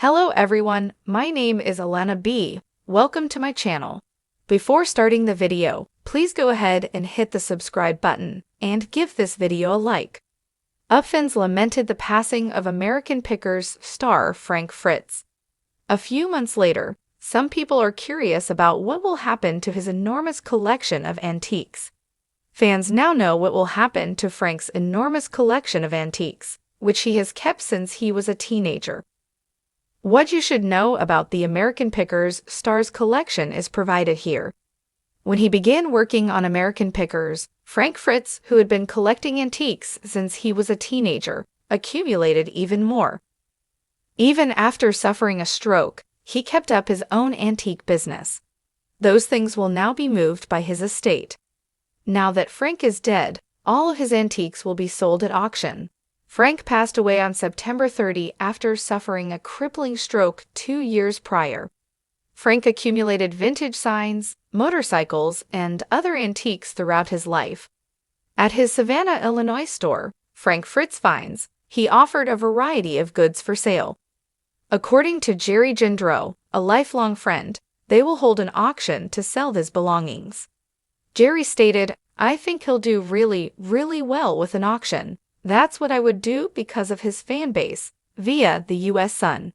Hello everyone, my name is Alana B. Welcome to my channel. Before starting the video, please go ahead and hit the subscribe button and give this video a like. Fans lamented the passing of Americanpickers star Frank Fritz. A few months later, some people are curious about what will happen to his enormous collection of antiques. Fans now know what will happen to Frank's enormous collection of antiques, which he has kept since he was a teenager. What you should know about the Americanpickers star's collection is provided here. When he began working on Americanpickers, Frank Fritz, who had been collecting antiques since he was a teenager, accumulated even more. Even after suffering a stroke, he kept up his own antique business. Those things will now be moved by his estate. Now that Frank is dead, all of his antiques will be sold at auction. Frank passed away on September 30 after suffering a crippling stroke 2 years prior. Frank accumulated vintage signs, motorcycles, and other antiques throughout his life. At his Savannah, Illinois store, Frank Fritz Finds, he offered a variety of goods for sale. According to Jerry Gendreau, a lifelong friend, they will hold an auction to sell his belongings. Jerry stated, "I think he'll do really well with an auction. That's what I would do because of his fan base," via the U.S. Sun.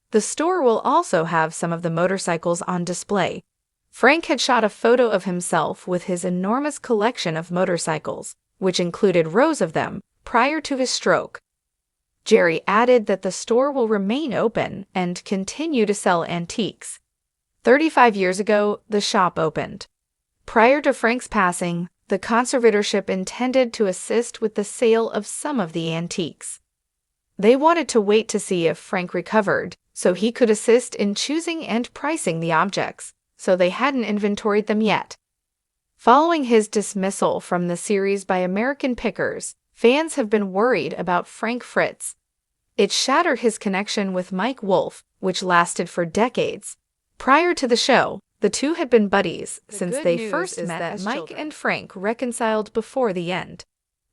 The store will also have some of the motorcycles on display. Frank had shot a photo of himself with his enormous collection of motorcycles, which included rows of them, prior to his stroke. Jerry added that the store will remain open and continue to sell antiques. 35 years ago, the shop opened. Prior to Frank's passing, the conservatorship intended to assist with the sale of some of the antiques. They wanted to wait to see if Frank recovered, so he could assist in choosing and pricing the objects, so they hadn't inventoried them yet. Following his dismissal from the series by Americanpickers, fans have been worried about Frank Fritz. It shattered his connection with Mike Wolfe, which lasted for decades. Prior to the show, the two had been buddies since they first met as Mike and Frank reconciled before the end.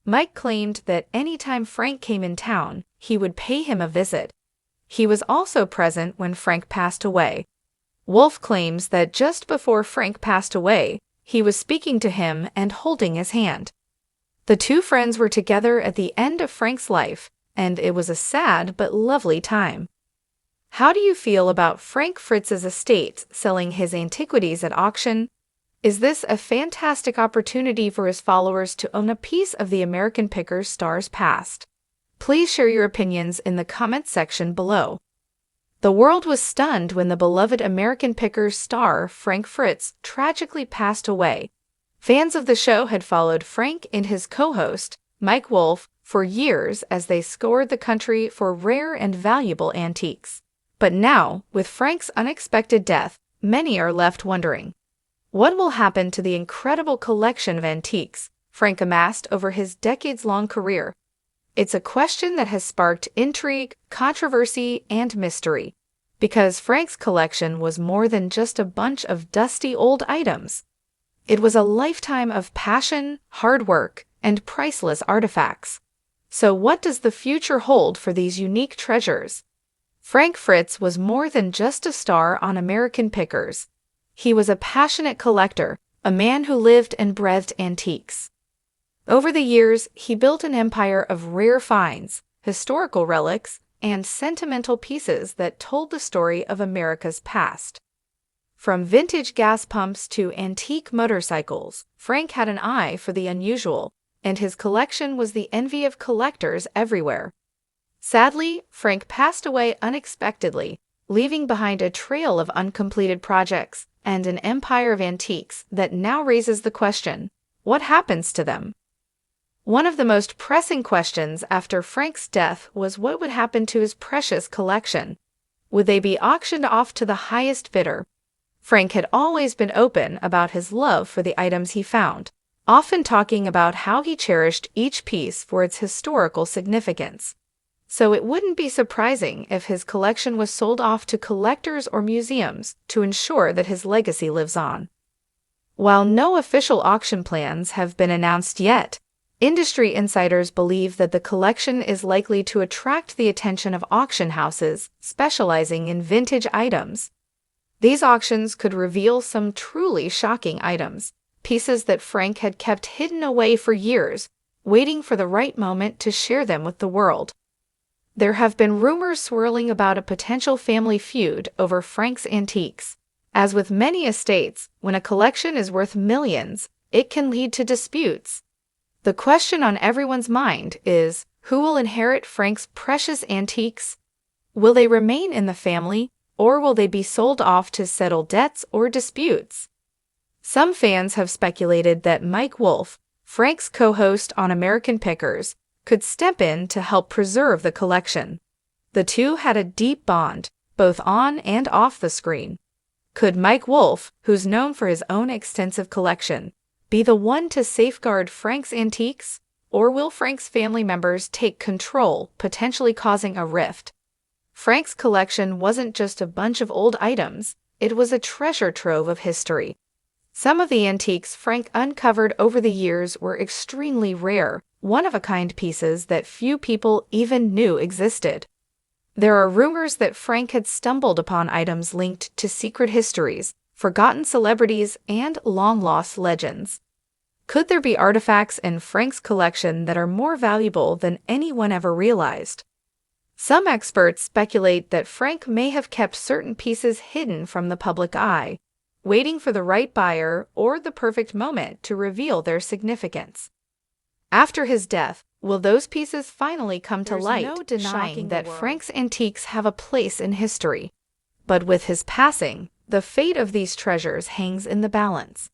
Mike claimed that anytime Frank came in town, he would pay him a visit. He was also present when Frank passed away. Wolfe claims that just before Frank passed away, he was speaking to him and holding his hand. The two friends were together at the end of Frank's life, and it was a sad but lovely time. How do you feel about Frank Fritz's estate selling his antiquities at auction? Is this a fantastic opportunity for his followers to own a piece of the Americanpickers star's past? Please share your opinions in the comments section below. The world was stunned when the beloved Americanpickers star Frank Fritz tragically passed away. Fans of the show had followed Frank and his co-host, Mike Wolfe, for years as they scoured the country for rare and valuable antiques. But now, with Frank's unexpected death, many are left wondering, what will happen to the incredible collection of antiques Frank amassed over his decades-long career? It's a question that has sparked intrigue, controversy, and mystery, because Frank's collection was more than just a bunch of dusty old items. It was a lifetime of passion, hard work, and priceless artifacts. So what does the future hold for these unique treasures? Frank Fritz was more than just a star on Americanpickers. He was a passionate collector, a man who lived and breathed antiques. Over the years, he built an empire of rare finds, historical relics, and sentimental pieces that told the story of America's past. From vintage gas pumps to antique motorcycles, Frank had an eye for the unusual, and his collection was the envy of collectors everywhere. Sadly, Frank passed away unexpectedly, leaving behind a trail of uncompleted projects and an empire of antiques that now raises the question, what happens to them? One of the most pressing questions after Frank's death was what would happen to his precious collection. Would they be auctioned off to the highest bidder? Frank had always been open about his love for the items he found, often talking about how he cherished each piece for its historical significance. So it wouldn't be surprising if his collection was sold off to collectors or museums to ensure that his legacy lives on. While no official auction plans have been announced yet, Industry insiders believe that the collection is likely to attract the attention of auction houses specializing in vintage items. These auctions could reveal some truly shocking items, pieces that Frank had kept hidden away for years, waiting for the right moment to share them with the world. There have been rumors swirling about a potential family feud over Frank's antiques. As with many estates, when a collection is worth millions, it can lead to disputes. The question on everyone's mind is, who will inherit Frank's precious antiques? Will they remain in the family, or will they be sold off to settle debts or disputes? Some fans have speculated that Mike Wolfe, Frank's co-host on Americanpickers, could step in to help preserve the collection. The two had a deep bond, both on and off the screen. Could Mike Wolfe, who's known for his own extensive collection, be the one to safeguard Frank's antiques, or will Frank's family members take control, potentially causing a rift? Frank's collection wasn't just a bunch of old items, it was a treasure trove of history. Some of the antiques Frank uncovered over the years were extremely rare, one-of-a-kind pieces that few people even knew existed. There are rumors that Frank had stumbled upon items linked to secret histories, forgotten celebrities, and long-lost legends. Could there be artifacts in Frank's collection that are more valuable than anyone ever realized? Some experts speculate that Frank may have kept certain pieces hidden from the public eye, waiting for the right buyer or the perfect moment to reveal their significance. After his death, will those pieces finally come to light, no denying that Frank's antiques have a place in history? But with his passing, the fate of these treasures hangs in the balance.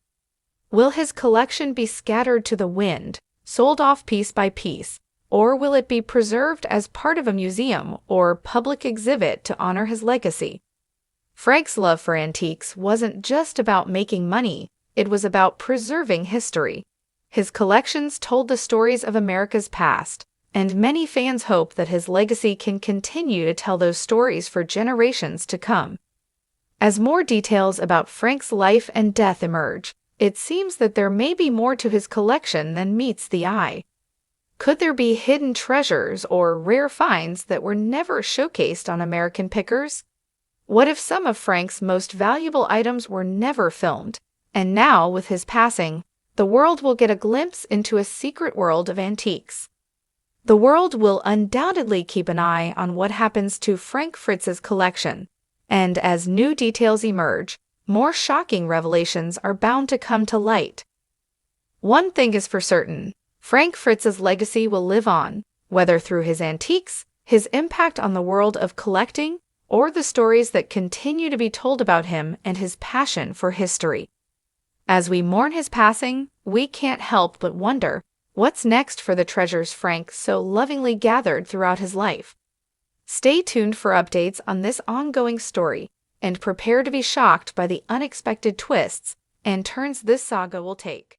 Will his collection be scattered to the wind, sold off piece by piece, or will it be preserved as part of a museum or public exhibit to honor his legacy? Frank's love for antiques wasn't just about making money, it was about preserving history. His collections told the stories of America's past, and many fans hope that his legacy can continue to tell those stories for generations to come. As more details about Frank's life and death emerge, it seems that there may be more to his collection than meets the eye. Could there be hidden treasures or rare finds that were never showcased on Americanpickers? What if some of Frank's most valuable items were never filmed, and now, with his passing, the world will get a glimpse into a secret world of antiques? The world will undoubtedly keep an eye on what happens to Frank Fritz's collection, and as new details emerge, more shocking revelations are bound to come to light. One thing is for certain, Frank Fritz's legacy will live on, whether through his antiques, his impact on the world of collecting, or the stories that continue to be told about him and his passion for history. As we mourn his passing, we can't help but wonder, what's next for the treasures Frank so lovingly gathered throughout his life? Stay tuned for updates on this ongoing story, and prepare to be shocked by the unexpected twists and turns this saga will take.